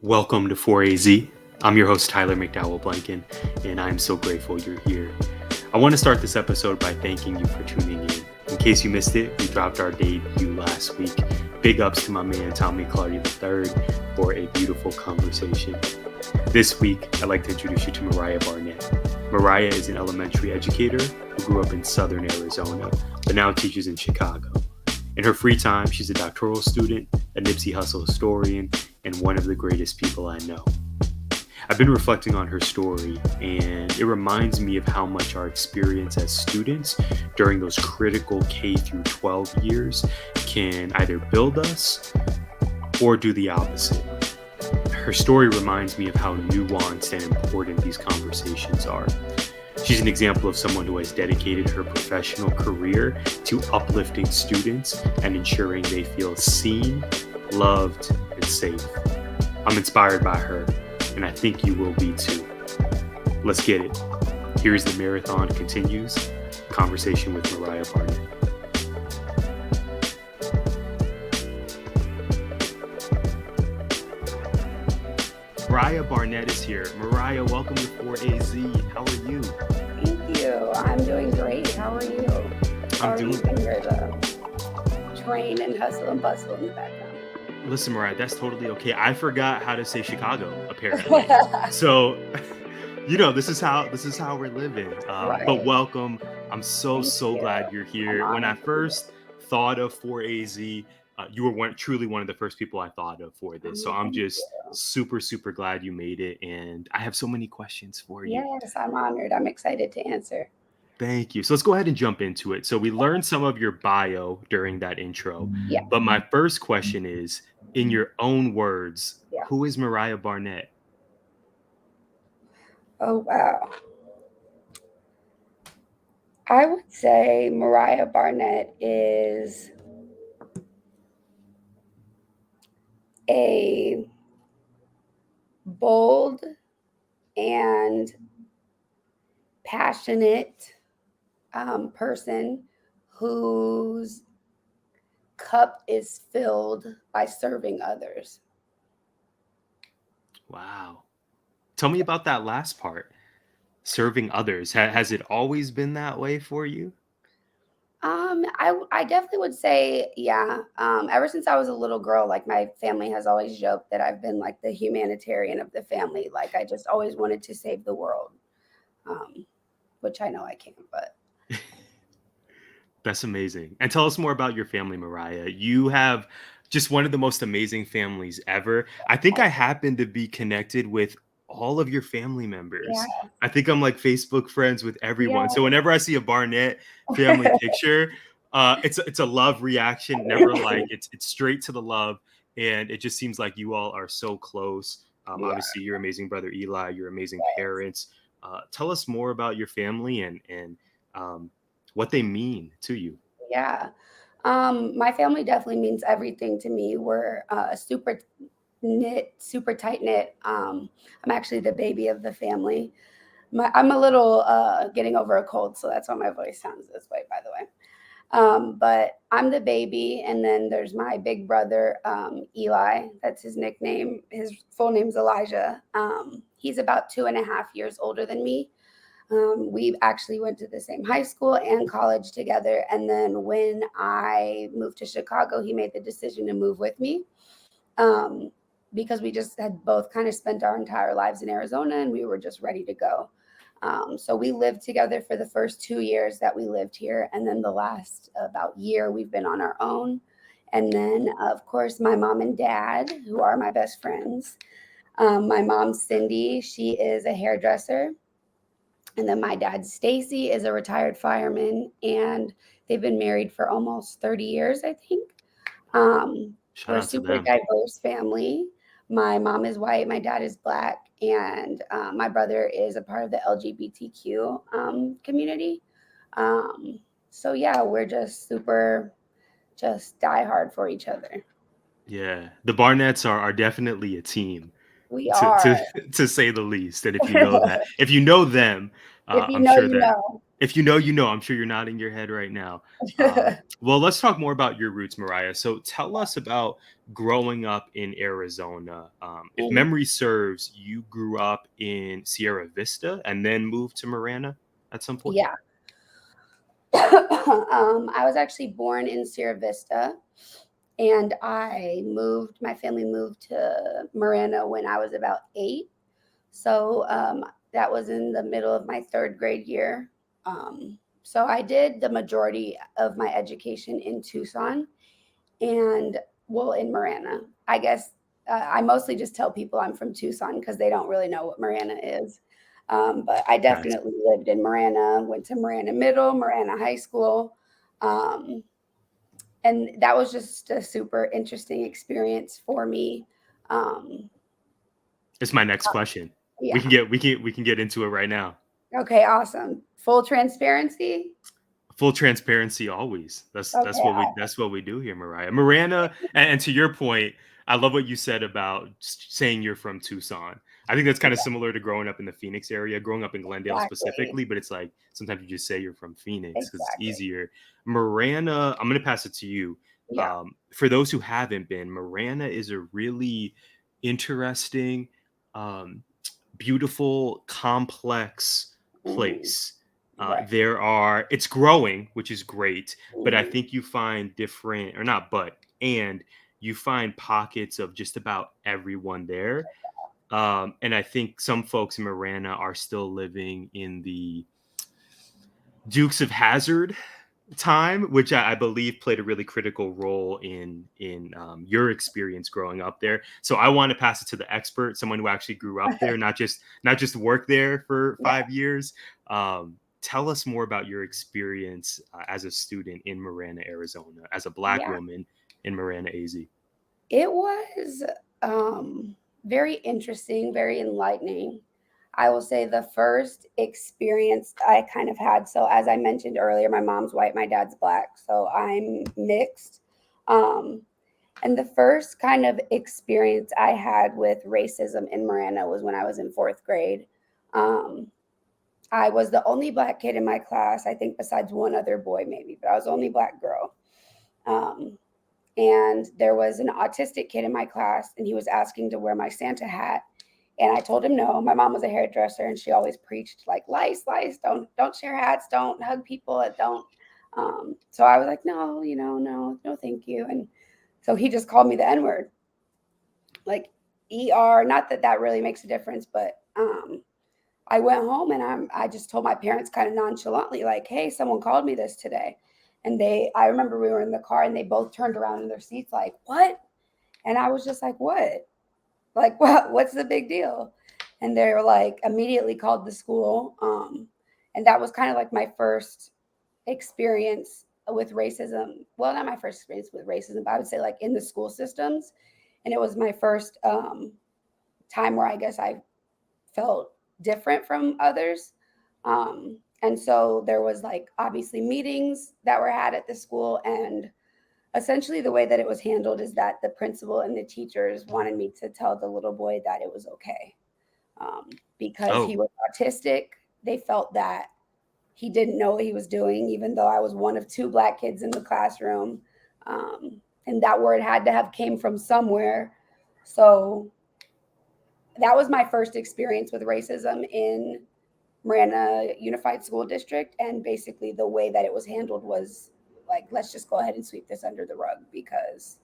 Welcome to 4AZ. I'm your host, Tyler McDowell Blanken, and I'm so grateful you're here. I want to start this episode by thanking you for tuning in. In case you missed it, we dropped our debut last week. Big ups to my man, Tommy Clardy III, for a beautiful conversation. This week, I'd like to introduce you to Mariah Barnett. Mariah is an elementary educator who grew up in southern Arizona, but now teaches in Chicago. In her free time, she's a doctoral student, a Nipsey Hussle historian, and one of the greatest people I know. I've been reflecting on her story, and it reminds me of how much our experience as students during those critical K through 12 years can either build us or do the opposite. Her story reminds me of how nuanced and important these conversations are. She's an example of someone who has dedicated her professional career to uplifting students and ensuring they feel seen, loved, and safe. I'm inspired by her, and I think you will be too. Let's get it. Here's the Marathon Continues, conversation with Mariah Barnett. Mariah Barnett is here. Mariah, welcome to 4AZ. How are you? Thank you. I'm doing great. How are you? I'm doing good. Hear the train and hustle and bustle in the background. Listen, Mariah, that's totally okay. I forgot how to say Chicago, apparently. So, this is how we're living. Right. But welcome. I'm so Thank you. glad you're here. When I first thought of 4AZ, you were truly one of the first people I thought of for this. So I'm just super glad you made it. And I have so many questions for you. Yes, I'm honored. I'm excited to answer. Thank you. So let's go ahead and jump into it. So we learned some of your bio during that intro. Yeah. But my first question is, in your own words, who is Mariah Barnett? Oh, wow. I would say Mariah Barnett is a bold and passionate person whose cup is filled by serving others. Wow. Tell me about that last part, serving others. Has it always been that way for you? I definitely would say, yeah. Ever since I was a little girl, like my family has always joked that I've been like the humanitarian of the family. Like I just always wanted to save the world, which I know I can't, but. That's amazing. And tell us more about your family, Mariah. You have just one of the most amazing families ever. I think I happen to be connected with all of your family members. Yeah. I think I'm like Facebook friends with everyone. So whenever I see a Barnett family picture, it's a love reaction. Never like it's straight to the love, and it just seems like you all are so close. Obviously, your amazing brother Eli, your amazing parents. Tell us more about your family and what they mean to you. Yeah. My family definitely means everything to me. We're super tight knit. I'm actually the baby of the family. I'm a little getting over a cold, so that's why my voice sounds this way, by the way. But I'm the baby, and then there's my big brother, Eli. That's his nickname. His full name's Elijah. He's about 2.5 years older than me. We actually went to the same high school and college together. And then when I moved to Chicago, he made the decision to move with me because we just had both kind of spent our entire lives in Arizona and we were just ready to go. So we lived together for the first 2 years that we lived here. And then the last about year, we've been on our own. And then, of course, my mom and dad, who are my best friends. My mom, Cindy, she is a hairdresser. And then my dad, Stacy, is a retired fireman, and they've been married for almost 30 years, I think. We're a super diverse family. My mom is white, my dad is black, and my brother is a part of the LGBTQ community. So yeah, we're just die hard for each other. Yeah, the Barnetts are definitely a team. We are, to say the least. And if you know that, if you know them, if you I'm know, sure you that know. If you know, you know. I'm sure you're nodding your head right now. Well, let's talk more about your roots, Mariah. So tell us about growing up in Arizona. If Mhm. memory serves, you grew up in Sierra Vista and then moved to Marana at some point. Yeah. I was actually born in Sierra Vista, and my family moved to Marana when I was about 8. So that was in the middle of my third grade year. So I did the majority of my education in Tucson and, well, in Marana. I guess I mostly just tell people I'm from Tucson because they don't really know what Marana is. But I Gotcha. definitely lived in Marana, went to Marana Middle, Marana High School. Um, and that was just a super interesting experience for me. Um, It's my next question. We can yeah. get into it right now. Okay, awesome. Full transparency? Full transparency always. That's Okay, what we do here, Mariah. Marana, and to your point, I love what you said about saying you're from Tucson. I think that's kind of yeah, similar to growing up in the Phoenix area, growing up in Glendale exactly, specifically, but it's like sometimes you just say you're from Phoenix because it's exactly. easier. Marana, I'm gonna pass it to you. Yeah, For those who haven't been, Marana is a really interesting, um, beautiful, complex mhm, place. right, It's growing, which is great, but I mhm, think you find different, or not, but, and you find pockets of just about everyone there. And I think some folks in Marana are still living in the Dukes of Hazard time, which I believe played a really critical role in your experience growing up there. So I want to pass it to the expert, someone who actually grew up there, not just worked there for yeah, 5 years. Tell us more about your experience as a student in Marana, Arizona, as a Black yeah. woman in Marana, AZ. It was, very interesting, very enlightening. I will say the first experience I kind of had, so as I mentioned earlier, my mom's white, my dad's Black, so I'm mixed. Um, and the first kind of experience I had with racism in Marana was when I was in 4th grade. Um, I was the only Black kid in my class, I think besides one other boy maybe, but I was the only Black girl. Um, and there was an autistic kid in my class, and he was asking to wear my Santa hat, and I told him no. My mom was a hairdresser, and she always preached like lice, lice, don't share hats, don't hug people, don't. So I was like, no, no, no, thank you. And so he just called me the N word, like ER. Not that that really makes a difference, but I went home and I just told my parents kind of nonchalantly, like, hey, someone called me this today. And I remember we were in the car and they both turned around in their seats, like, what? And I was just like, what? Like, what's the big deal? And they were like, immediately called the school. And that was kind of like my first experience with racism. Well, not my first experience with racism, but I would say like in the school systems. And it was my first time where I guess I felt different from others. And so there was like obviously meetings that were had at the school, and essentially the way that it was handled is that the principal and the teachers wanted me to tell the little boy that it was okay, because he Oh, was autistic. They felt that he didn't know what he was doing, even though I was one of 2 Black kids in the classroom. And that word had to have came from somewhere. So that was my first experience with racism in Marana Unified School District. And basically, the way that it was handled was like, let's just go ahead and sweep this under the rug because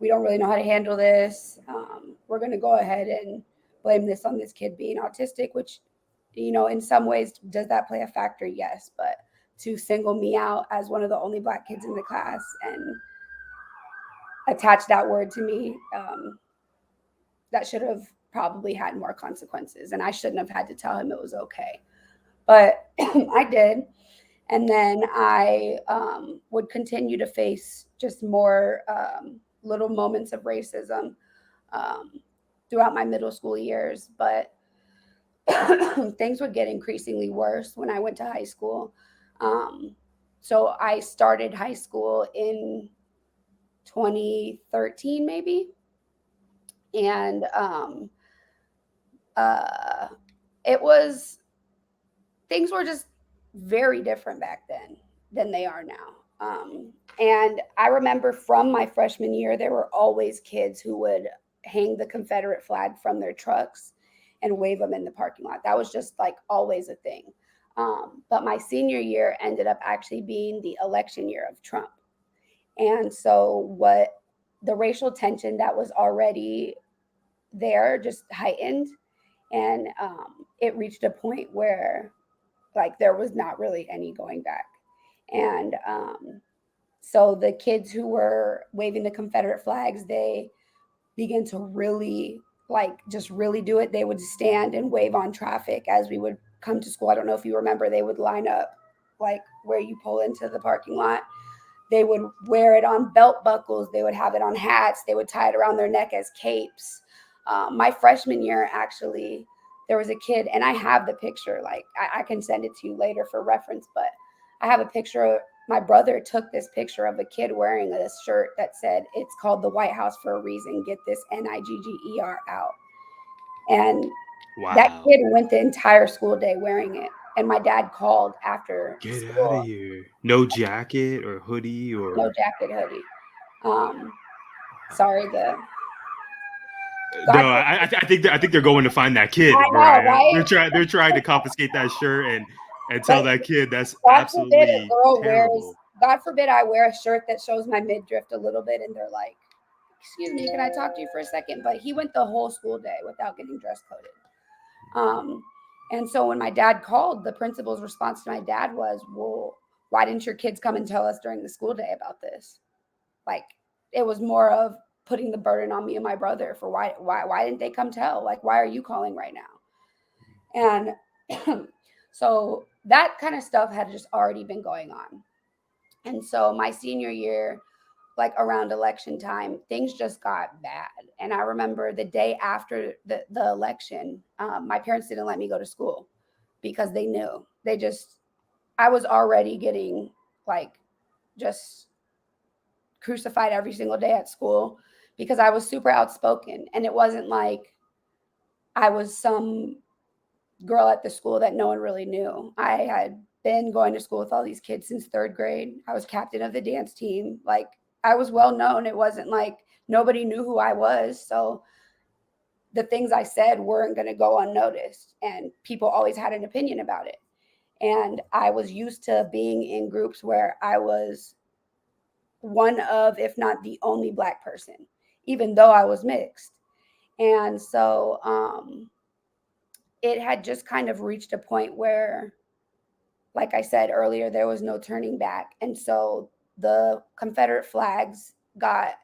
we don't really know how to handle this. We're going to go ahead and blame this on this kid being autistic, which, in some ways, does that play a factor? Yes. But to single me out as one of the only Black kids in the class and attach that word to me, that should have probably had more consequences. And I shouldn't have had to tell him it was okay. But I did. And then I would continue to face just more little moments of racism um, throughout my middle school years. But things would get increasingly worse when I went to high school. Um, so I started high school in 2013, maybe. And uh, it was, things were just very different back then than they are now. And I remember from my freshman year, there were always kids who would hang the Confederate flag from their trucks and wave them in the parking lot. That was just like always a thing. But my senior year ended up actually being the election year of Trump. And so, what the racial tension that was already there just heightened, and it reached a point where like there was not really any going back. And so the kids who were waving the Confederate flags, they began to really like just really do it. They would stand and wave on traffic as we would come to school. I don't know if you remember, they would line up like where you pull into the parking lot. They would wear it on belt buckles. They would have it on hats. They would tie it around their neck as capes. My freshman year, actually, there was a kid, and I have the picture. Like, I can send it to you later for reference, but I have a picture. My brother took this picture of a kid wearing a shirt that said, "It's called the White House for a reason. Get this NIGGER out." And that Wow. kid went the entire school day wearing it. And my dad called after Get out of school, here. No jacket or hoodie no or jacket, hoodie. Um, sorry, the no, God. I think they're going to find that I kid, know, Mariah. right? They're trying to confiscate that shirt and tell But that kid that's God forbid a absolutely girl wears. terrible. God forbid I wear a shirt that shows my midriff a little bit, and they're like, "Excuse me, can I talk to you for a second?" But he went the whole school day without getting dress coded. Um, and so when my dad called, the principal's response to my dad was, "Well, why didn't your kids come and tell us during the school day about this?" Like, it was more of putting the burden on me and my brother for why didn't they come tell? Like, why are you calling right now? And so that kind of stuff had just already been going on. And so my senior year, like around election time, things just got bad. And I remember the day after the election, my parents didn't let me go to school because they knew. I was already getting like just crucified every single day at school because I was super outspoken. And it wasn't like I was some girl at the school that no one really knew. I had been going to school with all these kids since third grade. I was captain of the dance team. Like, I was well known. It wasn't like nobody knew who I was. So the things I said weren't going to go unnoticed. And people always had an opinion about it. And I was used to being in groups where I was one of, if not the only Black person, even though I was mixed. And so it had just kind of reached a point where, like I said earlier, there was no turning back. And so the Confederate flags got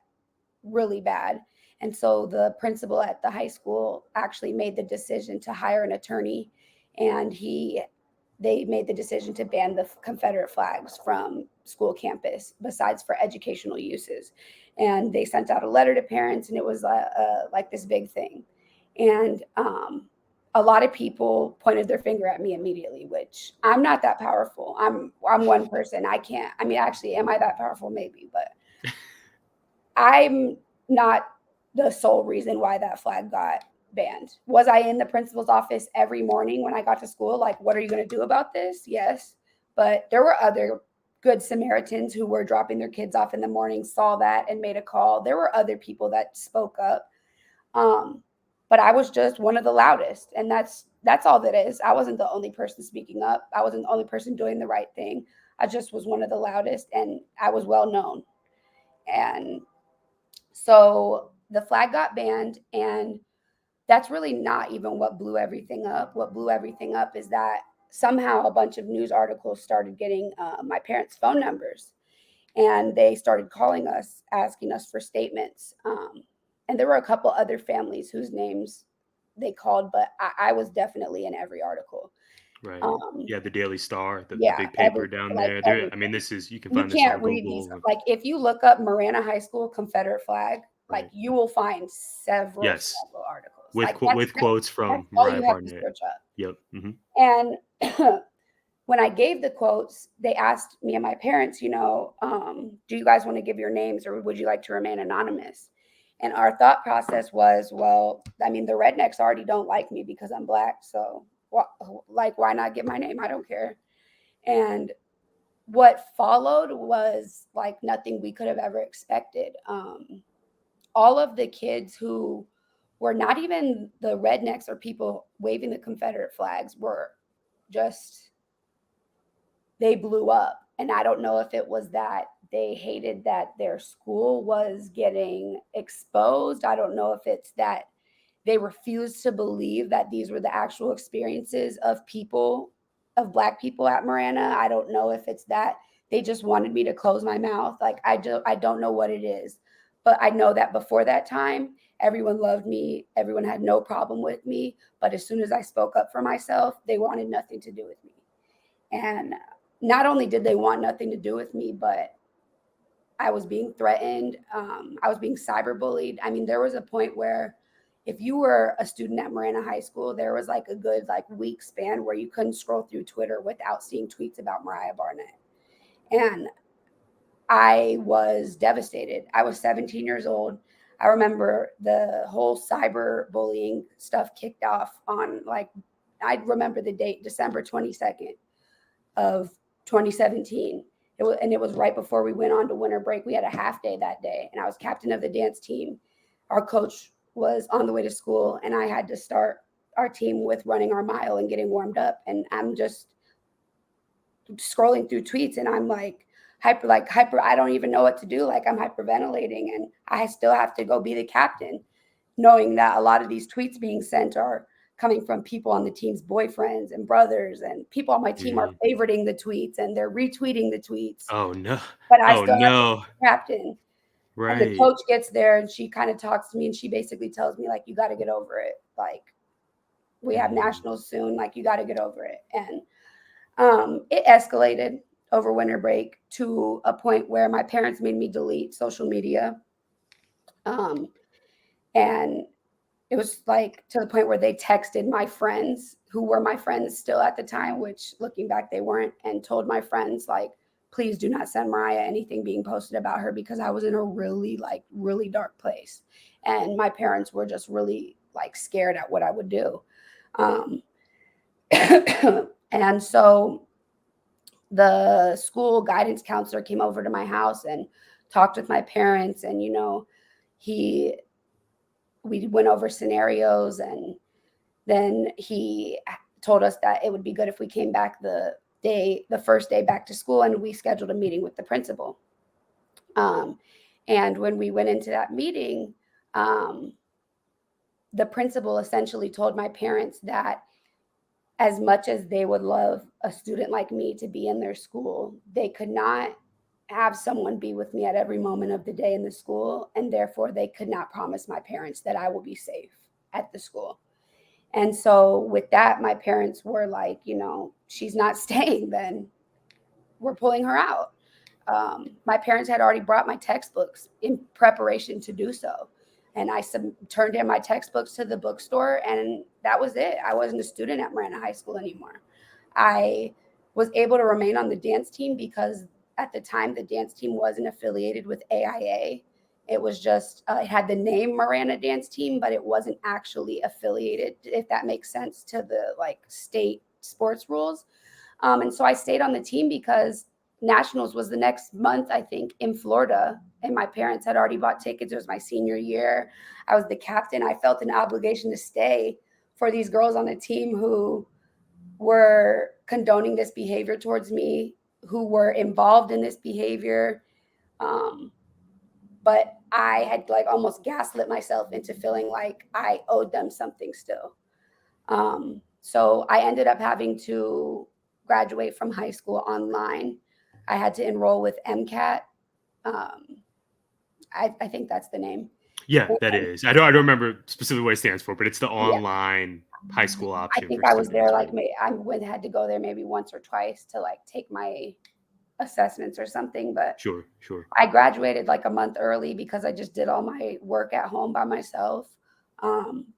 really bad. And so the principal at the high school actually made the decision to hire an attorney, and they made the decision to ban the Confederate flags from school campus besides for educational uses. And they sent out a letter to parents, and it was like this big thing. And a lot of people pointed their finger at me immediately, which I'm not that powerful. I'm one person. I can't. I mean, actually, am I that powerful? Maybe, but I'm not the sole reason why that flag got banned. Was I in the principal's office every morning when I got to school? Like, what are you going to do about this? Yes. But there were other good Samaritans who were dropping their kids off in the morning, saw that and made a call. There were other people that spoke up. Um, but I was just one of the loudest. And that's all that is. I wasn't the only person speaking up. I wasn't the only person doing the right thing. I just was one of the loudest, and I was well known. And so the flag got banned, and that's really not even what blew everything up. What blew everything up is that somehow a bunch of news articles started getting my parents' phone numbers, and they started calling us, asking us for statements. And there were a couple other families whose names they called, but I was definitely in every article. Right. Um, Yeah, the Daily Star, the yeah, big paper down like there. There, I mean, everything. this is you can You find this on can't read these. Google. Like, if you look up Marana High School Confederate flag, like, Right. you will find several, Yes, several articles. Like, that's with quotes that's from all Mariah you have to Barnett. search up. Yep. Hmm. And when I gave the quotes, they asked me and my parents, do you guys want to give your names, or would you like to remain anonymous? And our thought process was, well, I mean, the rednecks already don't like me because I'm Black. So, like, why not give my name? I don't care. And what followed was like nothing we could have ever expected. All of the kids who were not even the rednecks or people waving the Confederate flags were just, they blew up. And I don't know if it was that they hated that their school was getting exposed. I don't know if it's that they refused to believe that these were the actual experiences of people, of Black people at Marana. I don't know if it's that they just wanted me to close my mouth. Like I don't know what it is, but I know that before that time, everyone loved me. Everyone had no problem with me. But as soon as I spoke up for myself, they wanted nothing to do with me. And not only did they want nothing to do with me, but I was being threatened. I was being cyberbullied. I mean, there was a point where if you were a student at Marana High School, there was like a good like week span where you couldn't scroll through Twitter without seeing tweets about Mariah Barnett. And I was devastated. I was 17 years old. I remember the whole cyber bullying stuff kicked off on like, I remember the date, December 22nd of 2017. It was right before we went on to winter break. We had a half day that day, and I was captain of the dance team. Our coach was on the way to school, and I had to start our team with running our mile and getting warmed up. And I'm just scrolling through tweets, and I'm like hyper. I don't even know what to do. Like I'm hyperventilating, and I still have to go be the captain, knowing that a lot of these tweets being sent are coming from people on the team's boyfriends and brothers, and people on my team are Mm. favoriting the tweets and they're retweeting the tweets, Oh no. but I Oh still have to no. be captain. And the Right. coach gets there and she kind of talks to me and she basically tells me like, you got to get over it. Like we have Mm. nationals soon. Like you got to get over it. And it escalated over winter break to a point where my parents made me delete social media. Um, and it was like to the point where they texted my friends who were my friends still at the time, which looking back they weren't, and told my friends like, please do not send Mariah anything being posted about her, because I was in a really like really dark place and my parents were just really like scared at what I would do. um, and so the school guidance counselor came over to my house and talked with my parents, and he we went over scenarios, and then he told us that it would be good if we came back the first day back to school, and we scheduled a meeting with the principal. Um, and when we went into that meeting, um, the principal essentially told my parents that as much as they would love a student like me to be in their school, they could not have someone be with me at every moment of the day in the school. And therefore, they could not promise my parents that I will be safe at the school. And so, with that, my parents were like, she's not staying, then we're pulling her out. My parents had already brought my textbooks in preparation to do so. And I turned in my textbooks to the bookstore, and that was it. I wasn't a student at Marana High School anymore. I was able to remain on the dance team because at the time the dance team wasn't affiliated with AIA. It was just, it had the name Marana Dance Team, but it wasn't actually affiliated, if that makes sense, to the like state sports rules. And so I stayed on the team because nationals was the next month, I think, in Florida. And my parents had already bought tickets. It was my senior year. I was the captain. I felt an obligation to stay for these girls on the team who were condoning this behavior towards me, who were involved in this behavior. Um, but I had like almost gaslit myself into feeling like I owed them something still. So I ended up having to graduate from high school online. I had to enroll with MCAT. Um, I think that's the name. Yeah, that And is. I don't remember specifically what it stands for, but it's the yeah, online high school I option think for I was there students, like right? I had to go there maybe once or twice to like take my assessments or something. But Sure, sure. I graduated like a month early because I just did all my work at home by myself.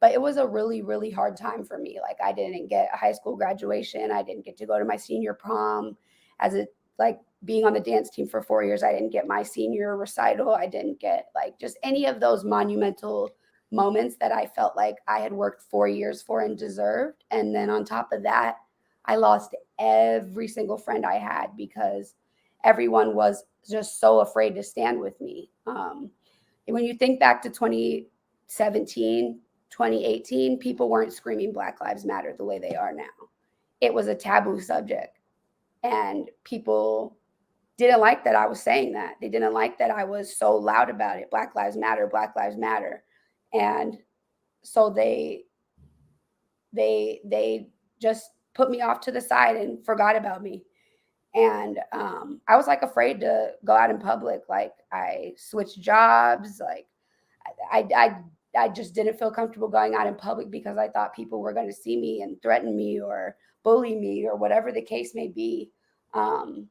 But it was a really, really hard time for me. Like I didn't get a high school graduation. I didn't get to go to my senior prom. As a like being on the dance team for 4 years, I didn't get my senior recital. I didn't get like just any of those monumental moments that I felt like I had worked 4 years for and deserved. And then on top of that, I lost every single friend I had because everyone was just so afraid to stand with me. And when you think back to 2017, 2018, people weren't screaming Black Lives Matter the way they are now. It was a taboo subject. And people didn't like that I was saying that. They didn't like that I was so loud about it. Black Lives Matter, Black Lives Matter. And so they just put me off to the side and forgot about me. And I was like afraid to go out in public. Like I switched jobs. Like I, I just didn't feel comfortable going out in public because I thought people were going to see me and threaten me or bully me or whatever the case may be. And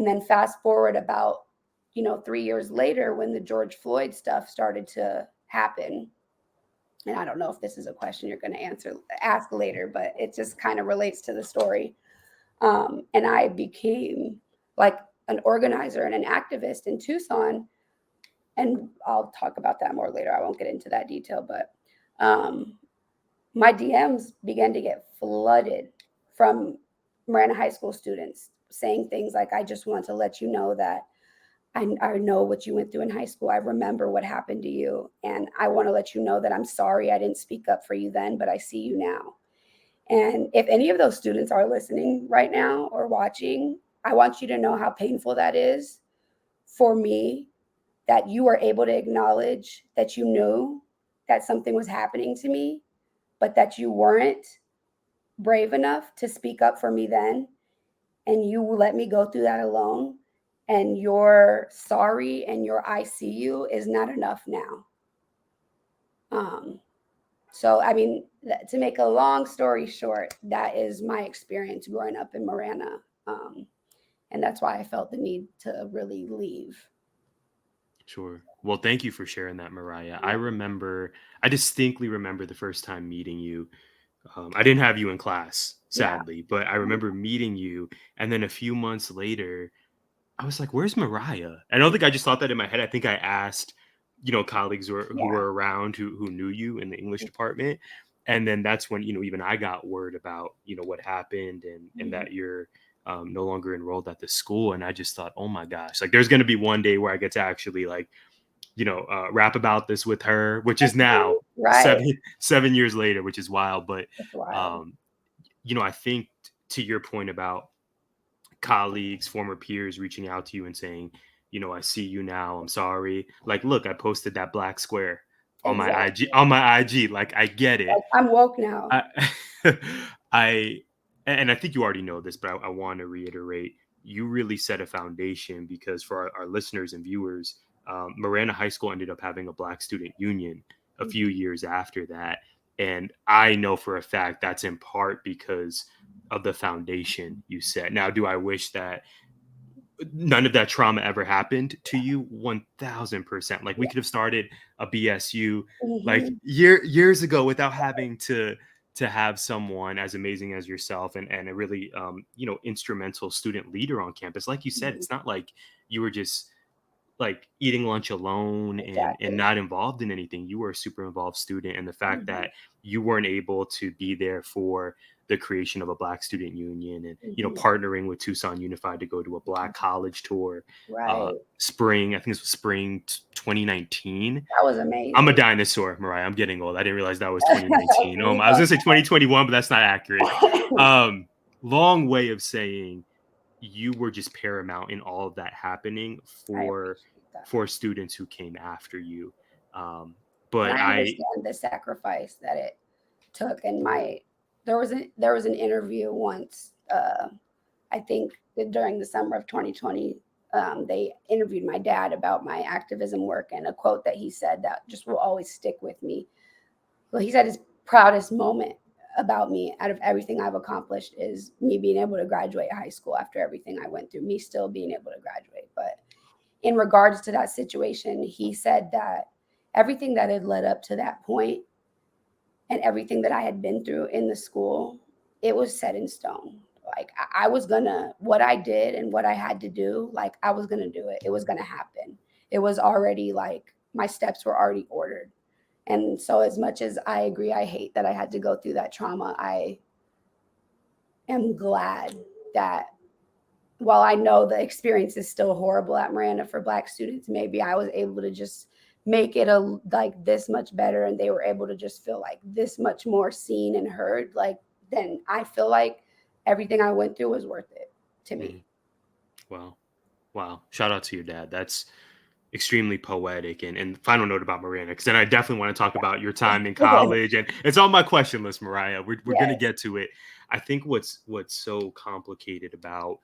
then fast forward about 3 years later when the George Floyd stuff started to happen. And I don't know if this is a question you're going to ask later, but it just kind of relates to the story. And I became like an organizer and an activist in Tucson. And I'll talk about that more later. I won't get into that detail, but my DMs began to get flooded from Marana High School students saying things like, I just want to let you know that I know what you went through in high school. I remember what happened to you. And I want to let you know that I'm sorry I didn't speak up for you then, but I see you now. And if any of those students are listening right now or watching, I want you to know how painful that is for me, that you are able to acknowledge that you knew that something was happening to me, but that you weren't brave enough to speak up for me then. And you let me go through that alone. And your sorry and your I see you is not enough now. So, I mean, to make a long story short, that is my experience growing up in Marana. And that's why I felt the need to really leave. Sure. Well, thank you for sharing that, Mariah. I distinctly remember the first time meeting you. I didn't have you in class, Yeah. sadly, but I remember meeting you. And then a few months later, I was like, "Where's Mariah?" And I don't think I just thought that in my head. I think I asked, colleagues who Yeah. were around who knew you in the English department, and then that's when even I got word about what happened and Mhm. that you're no longer enrolled at the school, and I just thought, oh my gosh, like there's gonna be one day where I get to actually like rap about this with her, which is now Right. seven years later, which is wild, but That's wild. um, I think to your point about colleagues, former peers reaching out to you and saying, I see you now. I'm sorry. Like, look, I posted that black square on my IG. Exactly. On my IG, like, I get it. Like, I'm woke now. I, I, and I think you already know this, but I want to reiterate. You really set a foundation because for our listeners and viewers, Marana High School ended up having a Black Student Union a few Mhm. years after that, and I know for a fact that's in part because of the foundation you set. Now, do I wish that none of that trauma ever happened to you? 1000%. Like we Yeah. could have started a BSU like Mhm. years ago without having to have someone as amazing as yourself and a really instrumental student leader on campus. Like you said, Mhm. it's not like you were just like eating lunch alone and Exactly. not involved in anything. You were a super involved student, and the fact Mhm. that you weren't able to be there for the creation of a Black student union and Mhm. partnering with Tucson Unified to go to a Black college tour Right. spring, I think it was spring 2019. That was I'm a amazing. dinosaur, Mariah. I'm getting old. I didn't realize that was 2019. You I was know gonna say 2021, but that's not accurate. um Long way of saying you were just paramount in all of that happening I for appreciate that. students who came after you. um And but I understand the sacrifice that it took. And there was an interview once, I think during the summer of 2020. They interviewed my dad about my activism work, and a quote that he said that just will always stick with me. Well, he said his proudest moment about me out of everything I've accomplished is me being able to graduate high school after everything I went through, me still being able to graduate. But in regards to that situation, he said that everything that had led up to that point and everything that I had been through in the school, it was set in stone. Like I was gonna, what I did and what I had to do, like I was gonna do it. It was gonna happen. It was already like my steps were already ordered. And so, as much as I agree, I hate that I had to go through that trauma. I am glad that while I know the experience is still horrible at Marana for Black students, maybe I was able to just make it like this much better, and they were able to just feel like this much more seen and heard. Like, then I feel like everything I went through was worth it to me. Wow. Wow. Shout out to your dad. That's extremely poetic. And final note about Marina, because then I definitely want to talk about your time in college. And it's on my question list, Mariah. We're going to Yes. get to it. I think what's so complicated about,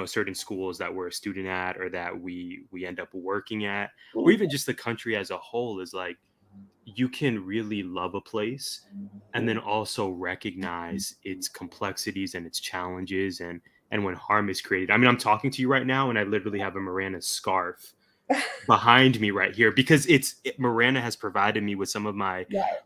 certain schools that we're a student at, or that we end up working at, or even just the country as a whole, is like, you can really love a place and then also recognize its complexities and its challenges, and when harm is created. I mean, I'm talking to you right now and I literally have a Marana scarf behind me right here, because Marana has provided me with some of my Right.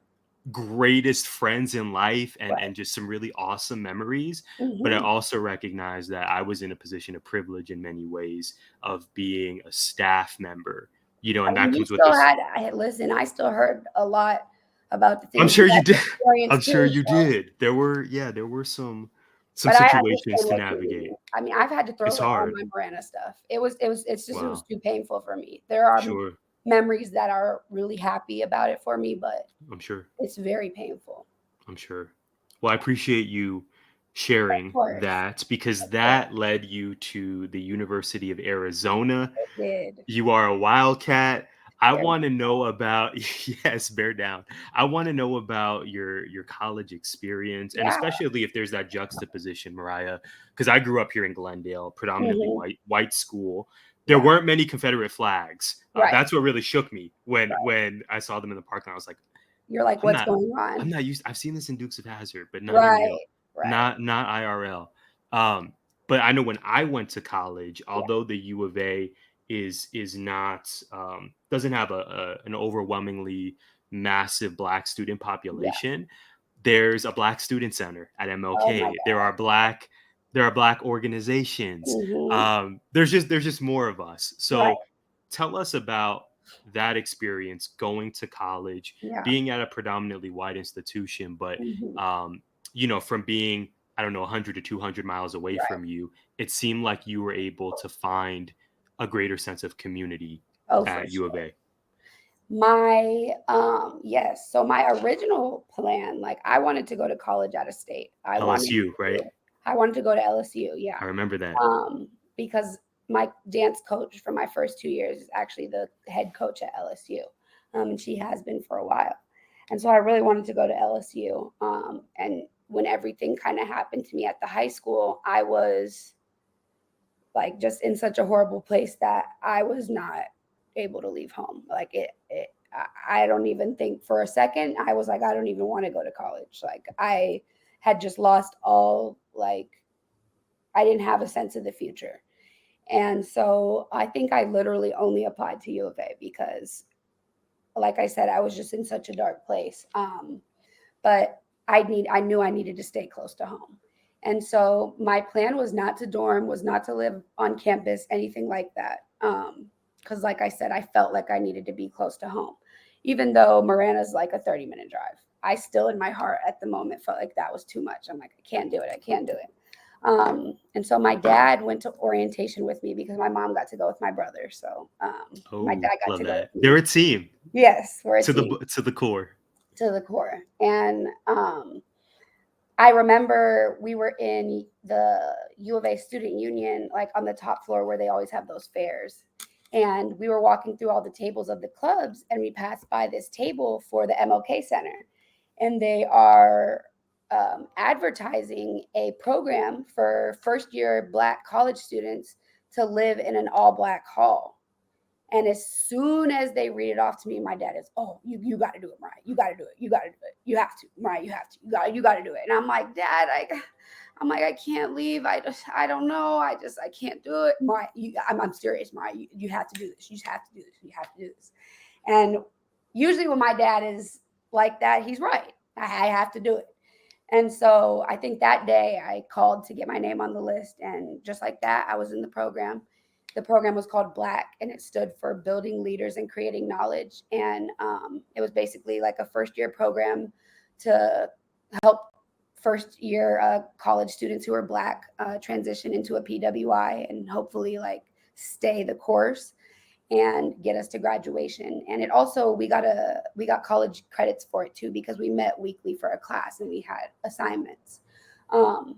greatest friends in life, and Right. just some really awesome memories. But I Hmm. also recognize that I was in a position of privilege in many ways, of being a staff member, I and mean, that you comes with still this. had, listen, I still heard a lot about the I'm things you sure you had did. to experience I'm sure too. you So, did. There were some but I situations understand to what you navigate. mean. I mean, I've had to throw It's away all hard. my Marana stuff. It was Wow. too painful for me. There are Sure. memories that are really happy about it for me, but I'm sure. it's very painful. I'm sure. Well, I appreciate you Of sharing course, that, because of course, that led you to the University of Arizona. it did. You are a wildcat. I Very want to know about yes, bear down. I want to know about your college experience, and yeah. especially if there's that juxtaposition, Mariah, because I grew up here in Glendale, predominantly Hmm. white school. There Yeah. weren't many Confederate flags. Right. That's what really shook me Right. when I saw them in the parking lot. I was like, You're like, I'm what's not going I'm on? not used. I've seen this in Dukes of Hazzard, but not in real, Right. Right. not IRL. Um, but I know when I went to college, Yeah. although the U of A is not doesn't have an overwhelmingly massive Black student Yeah. population, there's a Black student center at Oh my MLK. God. There are Black organizations. Hmm. There's just more of us. Right. So tell us about that experience going to college, Yeah. being at a predominantly white institution, but Hmm. um, from being, I don't know, 100 to 200 miles away Right. from you, it seemed like you were able to find a greater sense of community Oh, for at U of sure. A. Yes. So my original plan, like I wanted to go to college out of state. LSU, right? I wanted to go to LSU. Yeah. I remember that. Because my dance coach for my first 2 years is actually the head coach at LSU, and she has been for a while. And so I really wanted to go to LSU. And when everything kind of happened to me at the high school, I was like just in such a horrible place that I was not able to leave home. Like I don't even think for a second I was like, I don't even want to go to college. Like I had just lost all, like I didn't have a sense of the future. And so I think I literally only applied to U of A because, like I said, I was just in such a dark place. But I knew I needed to stay close to home. And so my plan was not to dorm, was not to live on campus, anything like that. Because like I said, I felt like I needed to be close to home. Even though Marana's like a 30-minute drive. I still in my heart at the moment felt like that was too much. I'm like, I can't do it. I can't do it. And so my dad went to orientation with me because my mom got to go with my brother. So my Oh, dad got love to go that. with me. They're a team Yes, we're a to team the core. to the core. And I remember we were in the U of A student union, like on the top floor where they always have those fairs. And we were walking through all the tables of the clubs, and we passed by this table for the MLK Center. And they are advertising a program for first year Black college students to live in an all Black hall. And as soon as they read it off to me, my dad is, oh, you got to do it, Mariah. You got to do it. You got to do it. You have to, Mariah. You have to. You got to do it. And I'm like, Dad, I'm like, I can't leave. I don't know. I can't do it, Mariah. I'm serious, Mariah. You have to do this. You just have to do this. You have to do this. And usually when my dad is like that, he's right. I have to do it. And so I think that day I called to get my name on the list. And just like that, I was in the program. The program was called Black, and it stood for Building Leaders and Creating Knowledge. And it was basically like a first year program to help first year college students who are Black transition into a PWI and hopefully like stay the course and get us to graduation. And it also we got college credits for it too, because we met weekly for a class and we had assignments. Um,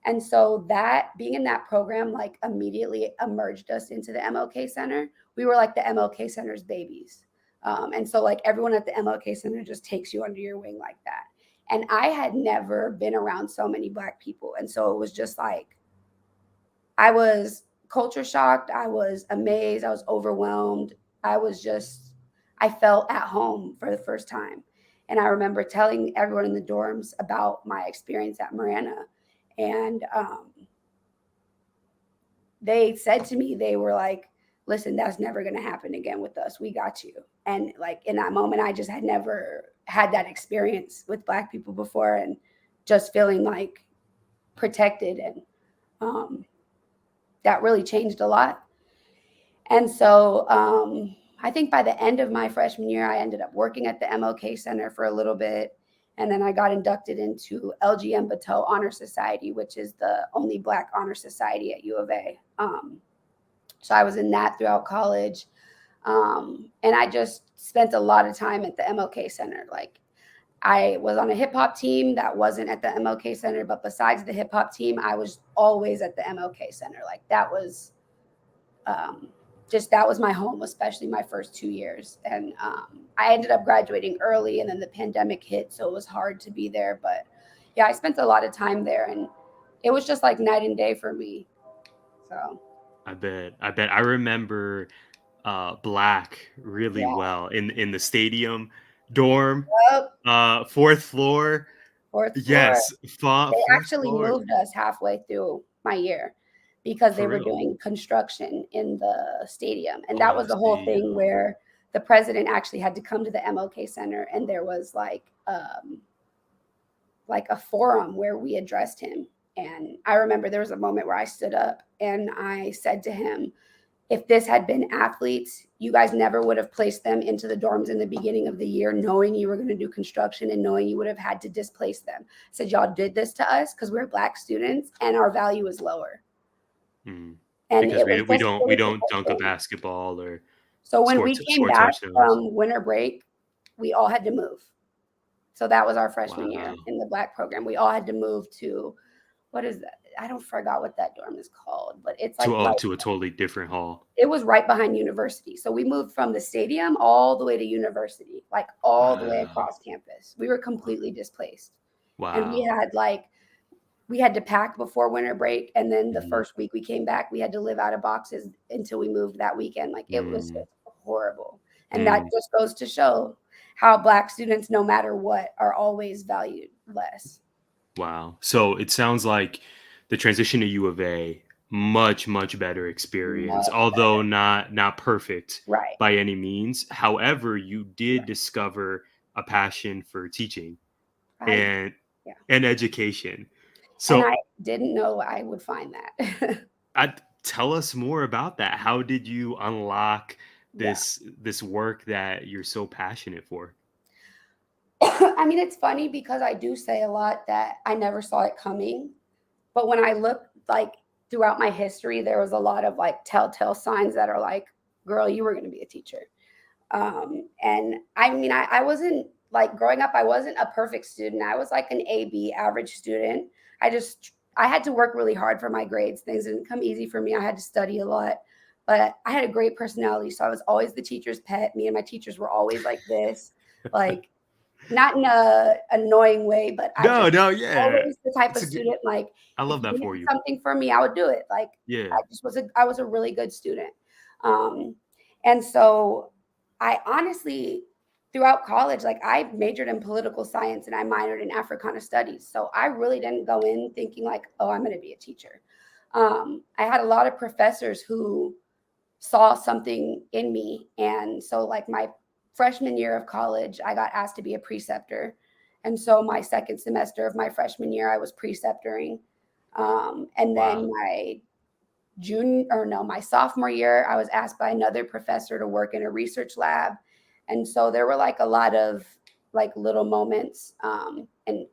and so that being in that program like immediately emerged us into the MLK Center. We were like the MLK Center's babies. And so like everyone at the MLK Center just takes you under your wing like that. And I had never been around so many Black people. And so it was just like, I was culture shocked. I was amazed. I was overwhelmed. I was just, I felt at home for the first time. And I remember telling everyone in the dorms about my experience at Marana. And they said to me, they were like, listen, that's never going to happen again with us. We got you. And like in that moment, I just had never had that experience with Black people before, and just feeling like protected. And that really changed a lot. And so I think by the end of my freshman year, I ended up working at the MLK Center for a little bit. And then I got inducted into LGM Bateau Honor Society, which is the only Black honor society at U of A. So I was in that throughout college. And I just spent a lot of time at the MLK Center. Like I was on a hip hop team that wasn't at the MLK Center, but besides the hip hop team, I was always at the MLK Center. Like that was that was my home, especially my first 2 years. And I ended up graduating early, and then the pandemic hit, so it was hard to be there. But yeah, I spent a lot of time there, and it was just like night and day for me. So I bet. I remember Black really yeah, well in the stadium dorm, yep. fourth floor. Fourth floor. Yes, They fourth actually floor. moved us halfway through my year because they For were real. doing construction in the stadium. And that Oh, was the the whole thing stadium. where the president actually had to come to the MLK Center, and there was like a forum where we addressed him. And I remember there was a moment where I stood up and I said to him, if this had been athletes, you guys never would have placed them into the dorms in the beginning of the year, knowing you were going to do construction and knowing you would have had to displace them. I said, y'all did this to us because we're Black students and our value is lower. Mm. And Because it was we just, don't it we was the don't whole dunk a thing. basketball or So when we came sports back ourselves. from winter break, we all had to move. So that was our freshman year Wow. in the Black program. We all had to move to, what is that? I don't forgot what that dorm is called, but it's like right, To a totally different hall. it was right behind university. So we moved from the stadium all the way to university, like all the way Wow. across campus. We were completely displaced. And Wow. we had to pack before winter break. And then the Mhm. first week we came back, we had to live out of boxes until we moved that weekend. Like it was Mm. just horrible. And that Mm. just goes to show how Black students, no matter what, are always valued less. Wow. So it sounds like the transition to U of A, much better experience, Much although better. not perfect Right. by any means. However, you did discover a passion for teaching I, and yeah. education. And So I didn't know I would find that. tell us more about that. How did you unlock Yeah. this work that you're so passionate for? I mean, it's funny because I do say a lot that I never saw it coming. But when I look like throughout my history, there was a lot of like telltale signs that are like, girl, you were going to be a teacher. And I mean, I wasn't like growing up, I wasn't a perfect student. I was like an AB average student. I had to work really hard for my grades. Things didn't come easy for me. I had to study a lot, but I had a great personality. So I was always the teacher's pet. Me and my teachers were always like this, like not in a annoying way, but I No, just no, yeah. always the type It's of a good student, like, I if love you that for needed you. something from me, I would do it. Like, Yeah. I was a really good student. Um, and so I honestly, throughout college, like I majored in political science and I minored in Africana studies. So I really didn't go in thinking like, oh, I'm going to be a teacher. I had a lot of professors who saw something in me. And so, like, my freshman year of college, I got asked to be a preceptor. And so, my second semester of my freshman year, I was preceptoring. And then Wow. my sophomore year, I was asked by another professor to work in a research lab. And so, there were like a lot of like little moments. And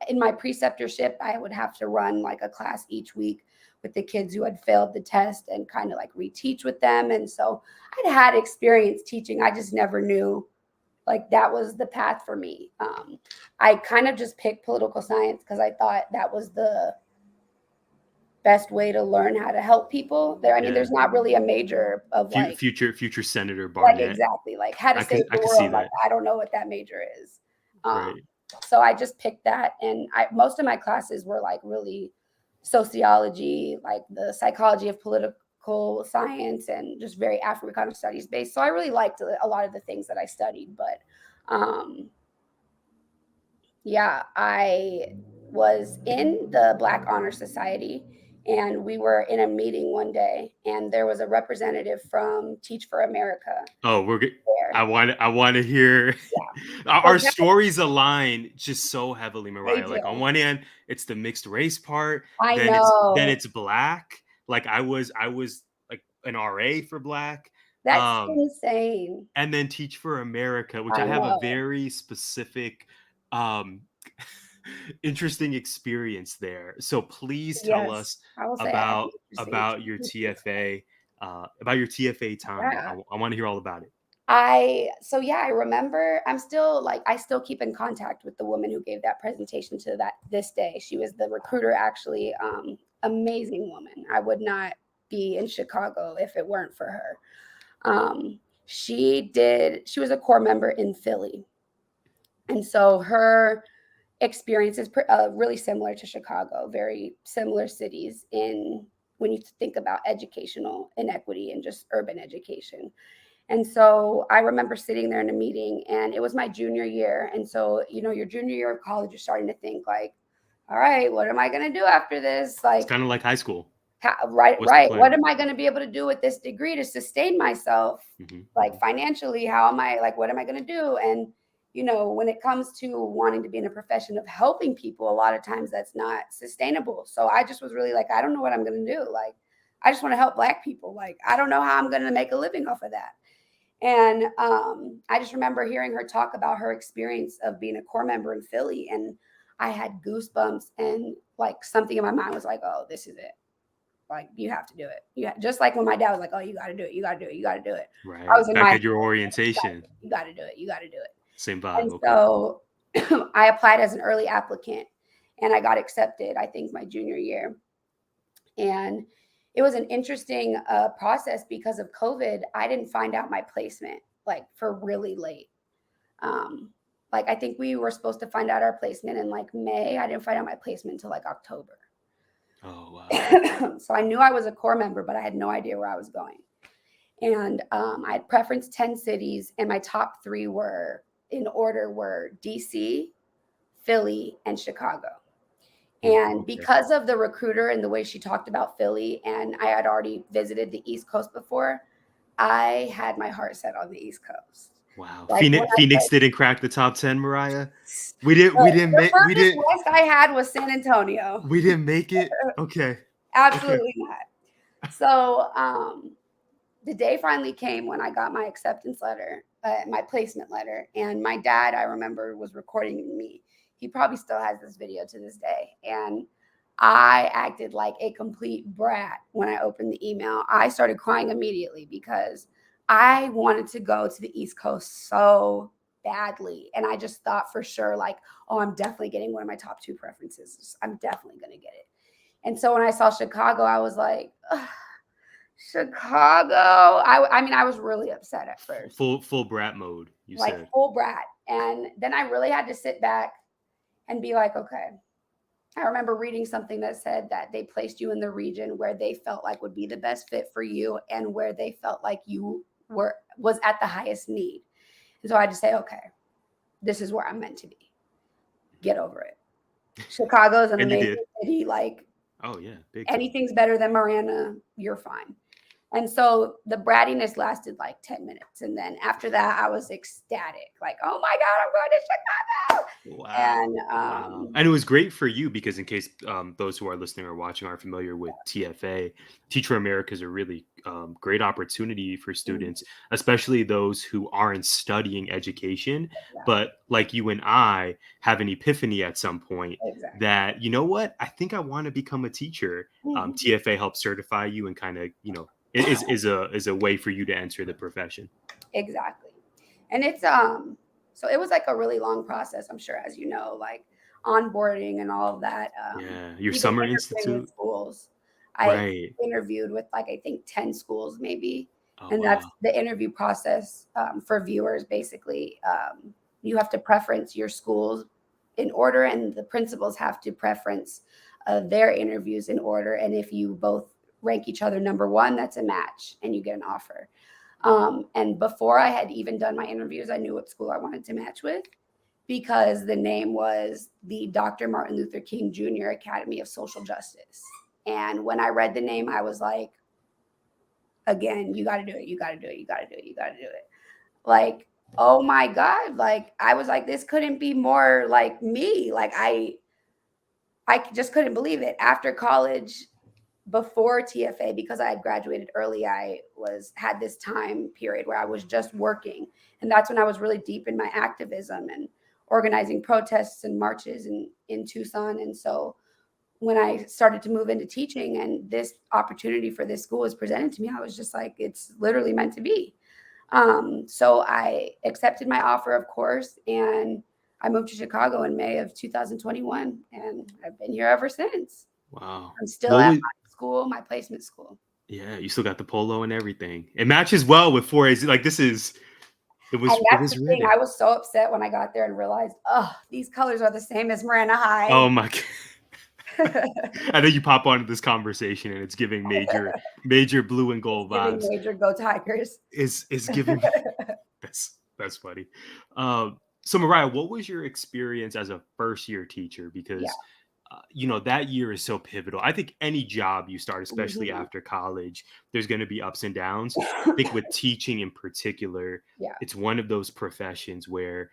in my preceptorship, I would have to run like a class each week with the kids who had failed the test and kind of like reteach with them. And so I'd had experience teaching. I just never knew like that was the path for me. I kind of just picked political science because I thought that was the best way to learn how to help people. There, I mean, there's not really a major of like future Senator like Barnett. exactly like how to I save the could see world. Like that. I don't know what that major is. Right. So I just picked that, and most of my classes were like really sociology, like the psychology of political science, and just very Africana studies based. So I really liked a lot of the things that I studied. But yeah, I was in the Black Honor Society, and we were in a meeting one day, and there was a representative from Teach for America. Oh, we're good. There. I want to hear Yeah. our stories align just so heavily, They Mariah. do. Like on one hand, it's the mixed race part, I then know. it's Black. Like I was like an RA for Black. That's insane. And then Teach for America, which I I have a know. very specific interesting experience there. So please tell Yes. us I will say I have an interesting about your TFA time. Yeah. I want to hear all about it. I remember I still keep in contact with the woman who gave that presentation to this day. She was the recruiter, actually. Amazing woman. I would not be in Chicago if it weren't for her. She was a core member in Philly. And so her experience is really similar to Chicago, very similar cities in when you think about educational inequity and just urban education. And so I remember sitting there in a meeting, and it was my junior year. And so, your junior year of college, you're starting to think like, all right, what am I going to do after this? Like, It's kind of like high school. Right. What's the plan? What am I going to be able to do with this degree to sustain myself, like financially? How am I like, what am I going to do? And, when it comes to wanting to be in a profession of helping people, a lot of times that's not sustainable. So I just was really like, I don't know what I'm going to do. Like, I just want to help Black people. Like, I don't know how I'm going to make a living off of that. And I just remember hearing her talk about her experience of being a core member in Philly. And I had goosebumps, and like something in my mind was like, oh, this is it. Like, you have to do it. Yeah, just like when my dad was like, oh, you got to do it. You got to do it. You got to do it. Right. I was in Back at your orientation. You got to do it. You got to do it. Same vibe. And so I applied as an early applicant, and I got accepted, I think, my junior year. And it was an interesting process because of COVID. I didn't find out my placement like for really late. Like I think we were supposed to find out our placement in like May. I didn't find out my placement until like October. Oh, wow. So I knew I was a core member, but I had no idea where I was going. And I had preferenced 10 cities, and my top 3 were DC, Philly, and Chicago. And because of the recruiter and the way she talked about Philly, and I had already visited the East Coast before, I had my heart set on the East Coast. Wow. Like Phoenix didn't crack the top 10, Mariah. The furthest west I had was San Antonio. We didn't make it. Okay. Absolutely not. So the day finally came when I got my acceptance letter, my placement letter, and my dad, I remember, was recording me. He probably still has this video to this day. And I acted like a complete brat when I opened the email. I started crying immediately because I wanted to go to the East Coast so badly. And I just thought for sure, like, oh, I'm definitely getting one of my top 2 preferences. I'm definitely going to get it. And so when I saw Chicago, I was like, ugh, Chicago. I mean, I was really upset at first. Full brat mode, you said. Like full brat. And then I really had to sit back and be like, okay. I remember reading something that said that they placed you in the region where they felt like would be the best fit for you and where they felt like you was at the highest need. And so I had to say, okay, this is where I'm meant to be. Get over it. Chicago's an amazing city. Like, oh yeah, big anything's better than Marana, you're fine. And so the brattiness lasted like 10 minutes. And then after that, I was ecstatic. Like, oh my God, I'm going to Chicago. Wow. And Wow. And it was great for you because in case those who are listening or watching aren't familiar with TFA, Teacher America is a really great opportunity for mhm, students, especially those who aren't studying education, yeah, but like you and I have an epiphany at some point exactly. that, you know what, I think I want to become a teacher. Mhm. TFA helps certify you and kind of, is a way for you to enter the profession. Exactly. And it's so it was like a really long process, I'm sure, as you know, like onboarding and all of that. Yeah. Your Even summer interviewing with institute. schools. I Right. interviewed with like I think 10 schools maybe. Oh, And that's wow. the interview process for viewers basically. You have to preference your schools in order, and the principals have to preference their interviews in order. And if you both rank each other number one, that's a match and you get an offer. And before I had even done my interviews, I knew what school I wanted to match with because the name was the Dr. Martin Luther King Jr. Academy of Social Justice. And when I read the name, I was like, again, you got to do it. You got to do it. You got to do it. You got to do it. Like, oh my God. Like, I was like, this couldn't be more like me. Like, I just couldn't believe it. After college, before TFA, because I had graduated early, I was had this time period where I was just working, and that's when I was really deep in my activism and organizing protests and marches in Tucson. And so when I started to move into teaching and this opportunity for this school was presented to me, I was just like, it's literally meant to be. So I accepted my offer, of course, and I moved to Chicago in May of 2021, and I've been here ever since. Wow. I'm still What at was my school, my placement school. Yeah, you still got the polo and everything. It matches well with 4A's. Like this is And it that's the was thing, written. I was so upset when I got there and realized, oh, these colors are the same as Marana Oh High. my god. I think you pop onto this conversation and it's giving major blue and It's gold giving vibes. major Go Tigers. Is giving that's funny. So Mariah, what was your experience as a first year teacher? Yeah. Because that year is so pivotal. I think any job you start, especially Mhm. after college, there's going to be ups and downs. I think with teaching in particular, Yeah. it's one of those professions where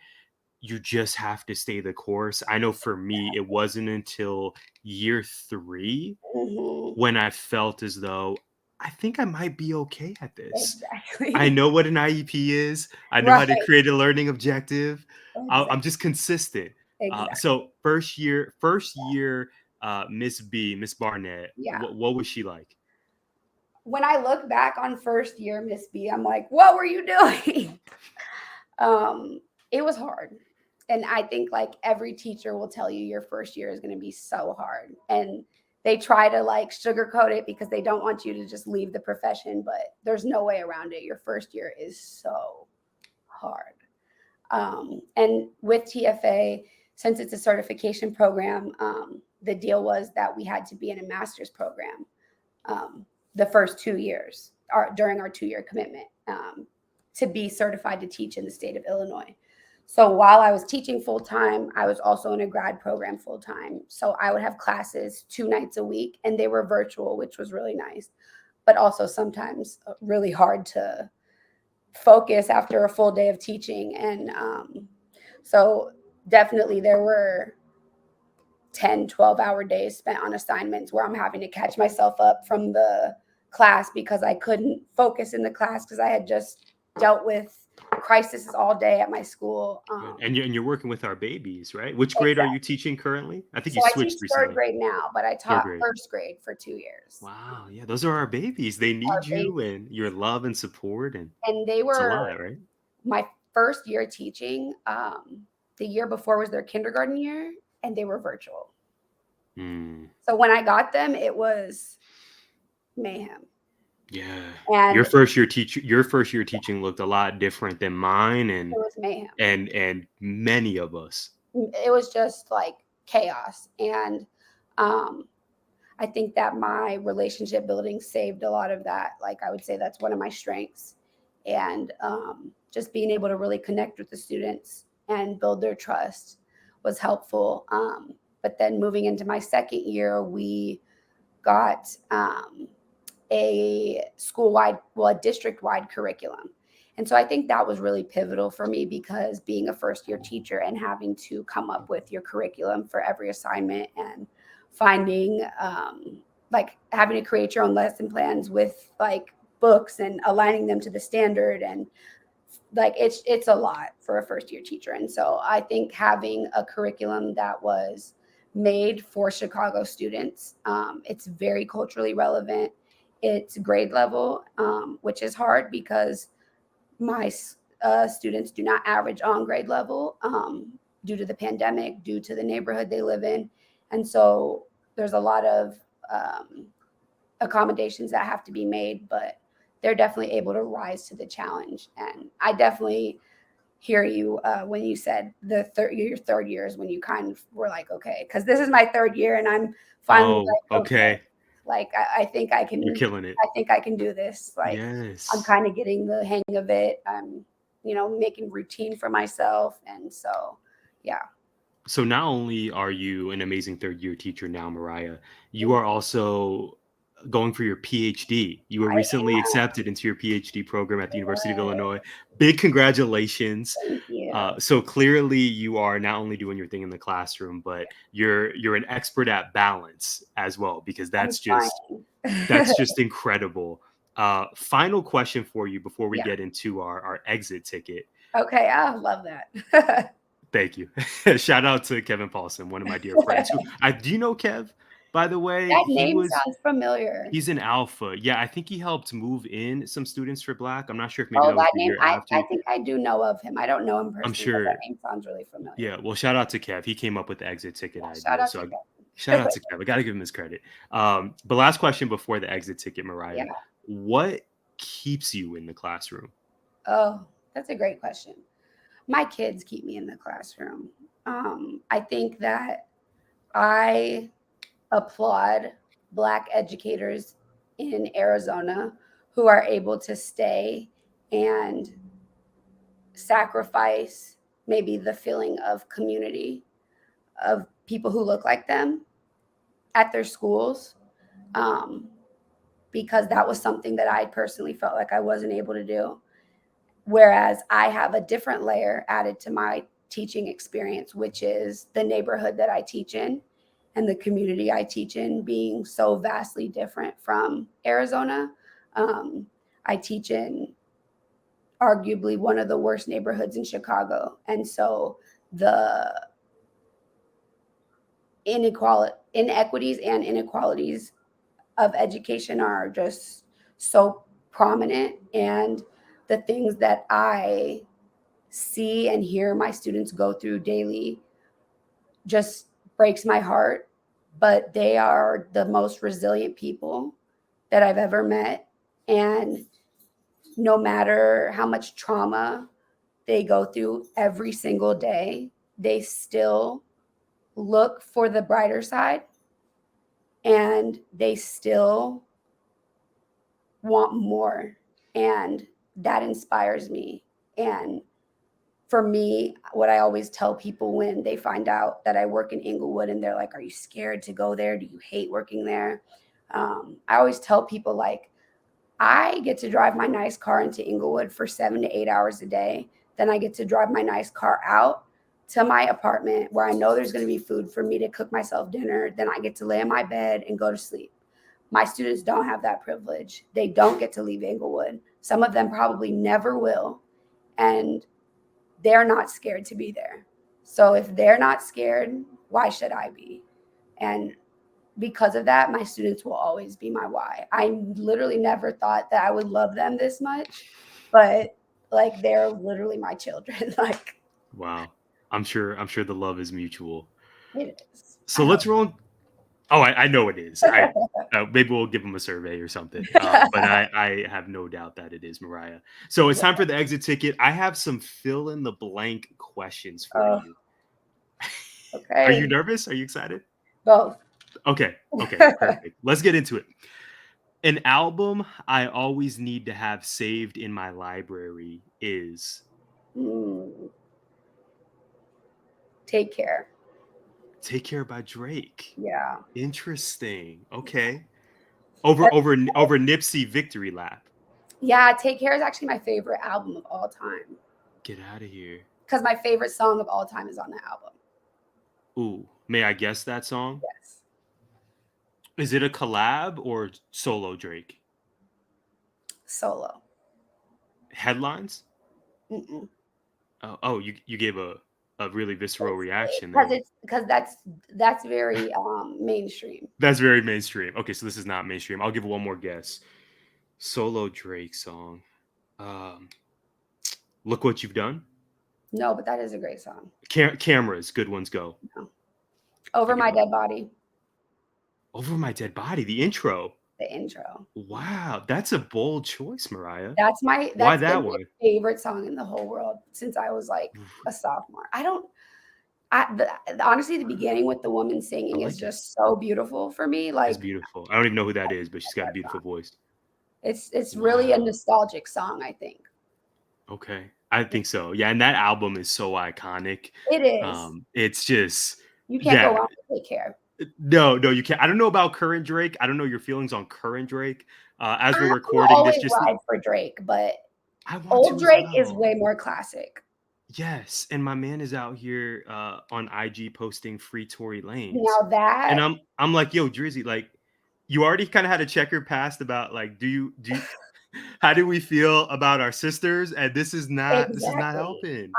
you just have to stay the course. I know for me, it wasn't until year 3 Mhm. when I felt as though I think I might be okay at this. I Exactly. know what an IEP is. I know how to Right. create a learning objective. I'm Exactly. just consistent. Exactly. So first year, Miss Barnett, Yeah. what was she like? When I look back on first year Miss B, I'm like, what were you doing? um, it was hard. And I think like every teacher will tell you your first year is going to be so hard. And they try to like sugarcoat it because they don't want you to just leave the profession, but there's no way around it. Your first year is so hard. And with TFA, since it's a certification program, the deal was that we had to be in a master's program the first 2 years during our 2 year commitment to be certified to teach in the state of Illinois. So while I was teaching full time, I was also in a grad program full time. So I would have classes 2 nights a week, and they were virtual, which was really nice, but also sometimes really hard to focus after a full day of teaching. And so definitely there were 10, 12-hour days spent on assignments where I'm having to catch myself up from the class because I couldn't focus in the class because I had just dealt with crises all day at my school. Right. And you're working with our babies, right? Which grade are you Exactly. teaching currently? I think So you I teach switched third recently. grade now, but I Third taught grade. first grade for 2 years. Wow. Yeah, those are our babies. They Our need you babies. and your love and support, and And they it's a were lot, right? my first year teaching. The year before was their kindergarten year, and they were virtual. Mm, So when I got them, it was mayhem. yeah. And it Your first year teaching looked a lot different than mine was mayhem. and many of us. It was just like chaos. And um, I think that my relationship building saved a lot of that. Like I would say that's one of my strengths. And just being able to really connect with the students and build their trust was helpful. But then moving into my second year, we got a school-wide, well, a district-wide curriculum. And so I think that was really pivotal for me because being a first-year teacher and having to come up with your curriculum for every assignment and finding like having to create your own lesson plans with like books and aligning them to the standard, and like it's a lot for a first year teacher. And so I think having a curriculum that was made for Chicago students, it's very culturally relevant, it's grade level, which is hard because my students do not average on grade level, due to the pandemic, due to the neighborhood they live in. And so there's a lot of um, accommodations that have to be made, but they're definitely able to rise to the challenge. And I definitely hear you when you said your third year is when you kind of were like, okay, because this is my third year and I'm finally Oh, like, okay, okay. like I think I You're can, killing it. I think I can do this. Like I'm Yes. kind of getting the hang of it. I'm, making routine for myself. And so, yeah, So not only are you an amazing third year teacher now, Mariah, you thank are you. also going for your PhD. You were I recently am. accepted into your PhD program at the University of Illinois. Big congratulations. Thank you. So clearly you are not only doing your thing in the classroom, but you're an expert at balance as well, because I'm trying. that's just incredible. Final question for you before we Yeah. get into our exit ticket. Okay. I love that. Thank you. Shout out to Kevin Paulson, one of my dear friends. Who I do you know Kev, by the way? That name sounds familiar. He's an alpha. Yeah, I think he helped move in some students for Black. I'm not sure if maybe Oh, that was that the name, year I after. I think I do know of him. I don't know him I'm personally, but that sure. name sounds really familiar. Yeah. Well, shout out to Kev. He came up with the exit ticket Yeah, shout idea. out So to shout out Kevin. to Kev. I got to give him his credit. But last question before the exit ticket, Yeah. Mariah. What keeps you in the classroom? Oh, that's a great question. My kids keep me in the classroom. I think that I applaud Black educators in Arizona who are able to stay and sacrifice maybe the feeling of community of people who look like them at their schools, um, because that was something that I personally felt like I wasn't able to do. Whereas I have a different layer added to my teaching experience, which is the neighborhood that I teach in and the community I teach in being so vastly different from Arizona. Um, I teach in arguably one of the worst neighborhoods in Chicago. And so the inequities and inequalities of education are just so prominent. And the things that I see and hear my students go through daily just breaks my heart. But they are the most resilient people that I've ever met. And no matter how much trauma they go through every single day, they still look for the brighter side and they still want more. And that inspires me. And for me, what I always tell people when they find out that I work in Inglewood and they're like, are you scared to go there? Do you hate working there? I always tell people, like, I get to drive my nice car into Inglewood for 7 to 8 hours a day. Then I get to drive my nice car out to my apartment where I know there's going to be food for me to cook myself dinner. Then I get to lay in my bed and go to sleep. My students don't have that privilege. They don't get to leave Inglewood. Some of them probably never will. And they're not scared to be there. So if they're not scared, why should I be? And because of that, my students will always be my why. I literally never thought that I would love them this much, but like they're literally my children. Like Wow. I'm sure the love is mutual. it is. So I let's hope. roll. Oh, I know it is. I maybe we'll give them a survey or something. But I have no doubt that it is Mariah. So it's time for the exit ticket. I have some fill in the blank questions for Oh, you. Are you okay. nervous? Are you excited? Both. Okay. Okay. Perfect. Let's get into it. An album I always need to have saved in my library is Mm, take care. Take Care by Drake. Yeah. Interesting. Okay. Over Nipsey Victory Lap. Yeah, Take Care is actually my favorite album of all time. Get out of here. Because my favorite song of all time is on that album. Ooh, may I guess that song? Yes. Is it a collab or solo Drake? Solo. Headlines? Mm-mm. Oh, you gave a really visceral reaction Because there. that's very mainstream. That's very mainstream. Okay, so this is not mainstream. I'll give one more guess. Solo Drake song. Um, Look What You've Done. No, but that is a great song. Cameras, good ones go. No. Over I'll give My it up. Dead Body, Over My Dead Body, the intro. the intro. Wow, that's a bold choice, Mariah. Why That's been that my one? favorite song in the whole world since I was like a sophomore. Honestly, the beginning with the woman I singing is like it. just so beautiful for me. It's Like beautiful. I don't even know who that is, but she's got a beautiful voice. it's really a Wow. nostalgic song, I think. Okay. I think so. Yeah, and that album is so iconic. It is. It's just You can't go yeah. wrong with Take Care. No, you can't. I don't know about current Drake. I don't know your feelings on current Drake. As I we're will recording this, always just ride for Drake, but I want old to as Drake is well. way more classic. Yes, and my man is out here on IG posting free Tory Lanes, Now and that I'm like, yo, Drizzy, like, you already kind of had a checker past about like, do you, how do we feel about our sisters? And this is not exactly. helping.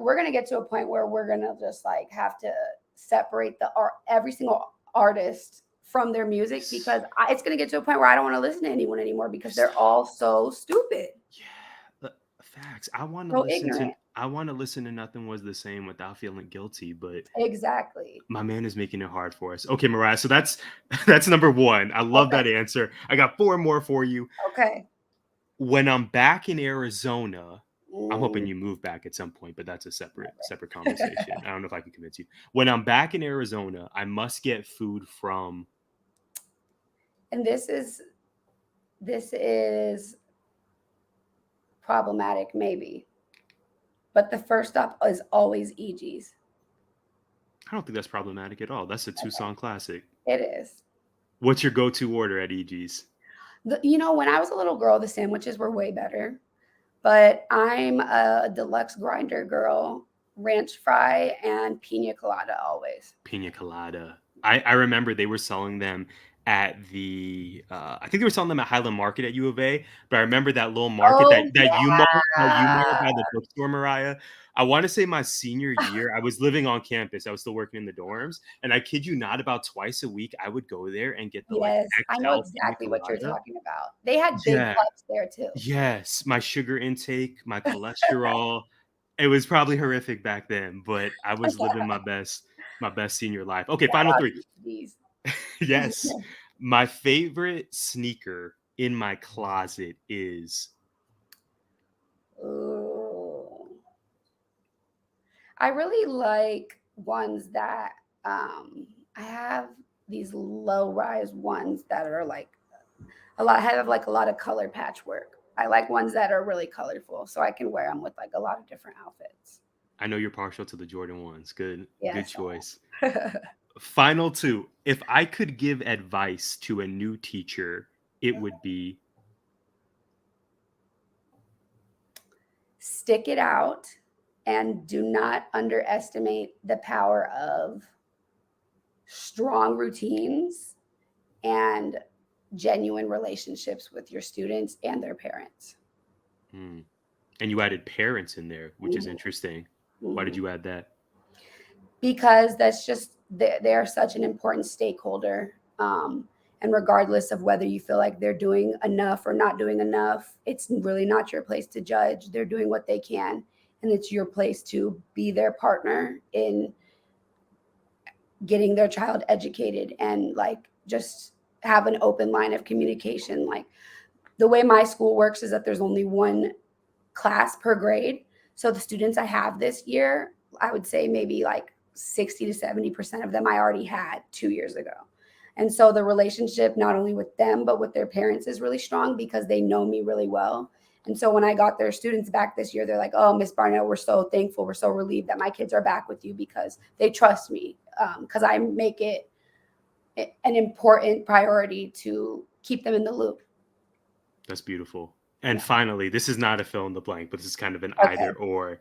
We're gonna get to a point where we're gonna just like have to separate the art, every single artist from their music because it's gonna get to a point where I don't want to listen to anyone anymore because they're all so stupid, Yeah, facts. I want to so listen to ignorant. I want to listen to Nothing Was the Same without feeling guilty, but Exactly. my man is making it hard for us. Okay, Mariah, so that's that's number one. I love Okay. that answer. I got four more for you. Okay. When I'm back in Arizona, I'm hoping Mm. you move back at some point, but that's a separate conversation. I don't know if I can convince you. When I'm back in Arizona, I must get food from And this is problematic, maybe, but the first stop is always EG's. I don't think that's problematic at all. That's a Okay. two-song classic. It is. What's your go-to order at EG's? When I was a little girl, the sandwiches were way better, but I'm a deluxe grinder girl, ranch fry and pina colada always. Pina colada. I remember they were selling them at the I think they were selling them at Highland Market at U of A, but I remember that little market Oh that U yeah. Mart by the bookstore, Mariah. I want to say my senior year, I was living on campus. I was still working in the dorms, and I kid you not, about twice a week, I would go there and get the like Yes, I know XL pina exactly what you're colada. talking about. They had big Yeah. cups there too. Yes, my sugar intake, my cholesterol, it was probably horrific back then, but I was living my best senior life. Okay, Shout final out 3. to these. Yes. My favorite sneaker in my closet is Ooh. I really like ones that I have these low rise ones that are like have like a lot of color patchwork. I like ones that are really colorful so I can wear them with like a lot of different outfits. I know you're partial to the Jordan ones. Good Yes. choice. Final 2. If I could give advice to a new teacher, it would be Stick it out and do not underestimate the power of strong routines and genuine relationships with your students and their parents. hmm. And you added parents in there, which is Mhm, interesting. Why did mhm. you add that? Because that's just they are such an important stakeholder. And regardless of whether you feel like they're doing enough or not doing enough, it's really not your place to judge. They're doing what they can, and it's your place to be their partner in getting their child educated and like just have an open line of communication. Like the way my school works is that there's only one class per grade. So the students I have this year, I would say maybe like 60 to 70% of them I already had 2 years ago. And so the relationship, not only with them, but with their parents is really strong because they know me really well. And so when I got their students back this year, they're like, oh, Miss Barnett, we're so thankful. We're so relieved that my kids are back with you because they trust me because I make it an important priority to keep them in the loop. That's beautiful. And Yeah. finally, this is not a fill in the blank, but this is kind of an Okay. either or.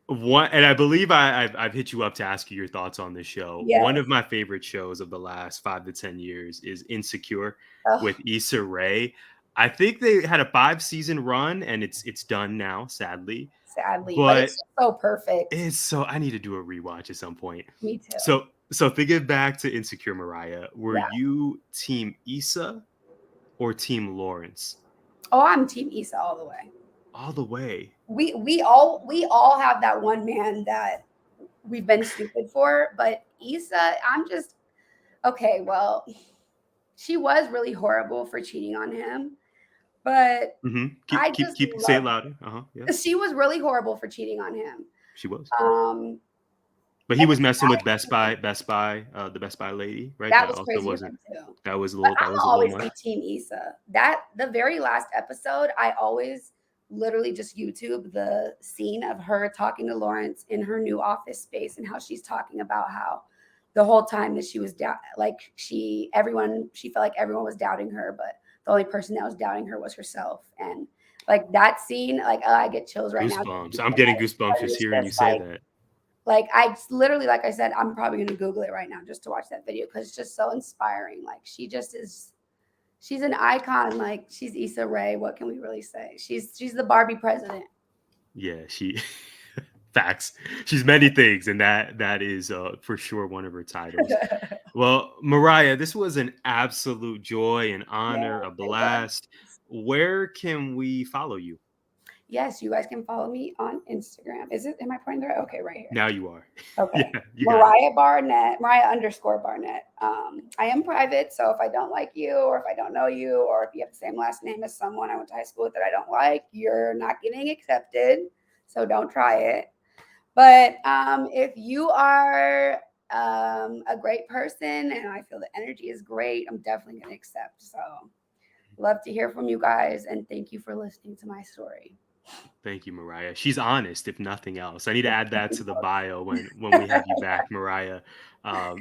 One, and I believe I've hit you up to ask you your thoughts on this show. One of Yes. my favorite shows of the last 5 to 10 years is Insecure Oh, with Issa Rae. I think they had a 5 season run, and it's done now, sadly. sadly, but But it's just so perfect. it's so I need to do a rewatch at some point. Me too. So thinking back to Insecure, Mariah, were Yeah. you team Issa or team Lawrence? Oh, I'm Team Issa all the way. All the way. We all have that one man that we've been stupid for, but Issa, I'm just okay. Well, she was really horrible for cheating on him, but Mm-hmm. I Keep just keep say it love. louder. Yeah, She was really horrible for cheating on him. she was. Um, But he and was messing with the Best Buy lady, right? that That was also crazy of wasn't. him too. That was a But little. That was I'll a little always much. be Team Issa. That the very last episode, I always literally just YouTube the scene of her talking to Lawrence in her new office space and how she's talking about how the whole time that she was like she felt like everyone was doubting her, but the only person that was doubting her was herself. And like that scene, like oh, I get chills right now. Goosebumps. I'm getting goosebumps just It's hearing you just say that. like I literally, like I said, I'm probably gonna Google it right now just to watch that video because it's just so inspiring. Like she just is, she's an icon. Like she's Issa Rae. What can we really say? She's the Barbie president. Yeah, she. Facts. She's many things, and that is for sure one of her titles. Well, Mariah, this was an absolute joy and Yeah, honor, a it was. blast. Where can we follow you? Yes, you guys can follow me on Instagram. Am I pointing there? Okay, right here. Now you are. Okay. Yeah, you got it. Mariah Barnett, Mariah_Barnett. I am private, so if I don't like you, or if I don't know you, or if you have the same last name as someone I went to high school with that I don't like, you're not getting accepted. So don't try it. But if you are a great person and I feel the energy is great, I'm definitely going to accept. So love to hear from you guys, and thank you for listening to my story. Thank you, Mariah. She's honest, if nothing else. I need to add that to the bio when we have you back, Mariah.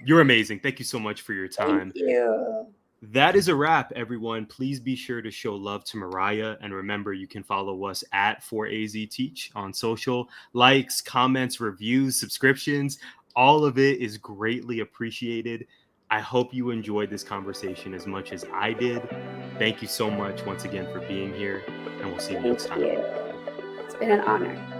You're amazing. Thank you so much for your Thank time. you. That is a wrap, everyone. Please be sure to show love to Mariah. And remember, you can follow us at 4AZTeach on social. Likes, comments, reviews, subscriptions, all of it is greatly appreciated. I hope you enjoyed this conversation as much as I did. Thank you so much once again for being here, and we'll see you next Thank time. you. It's been an honor.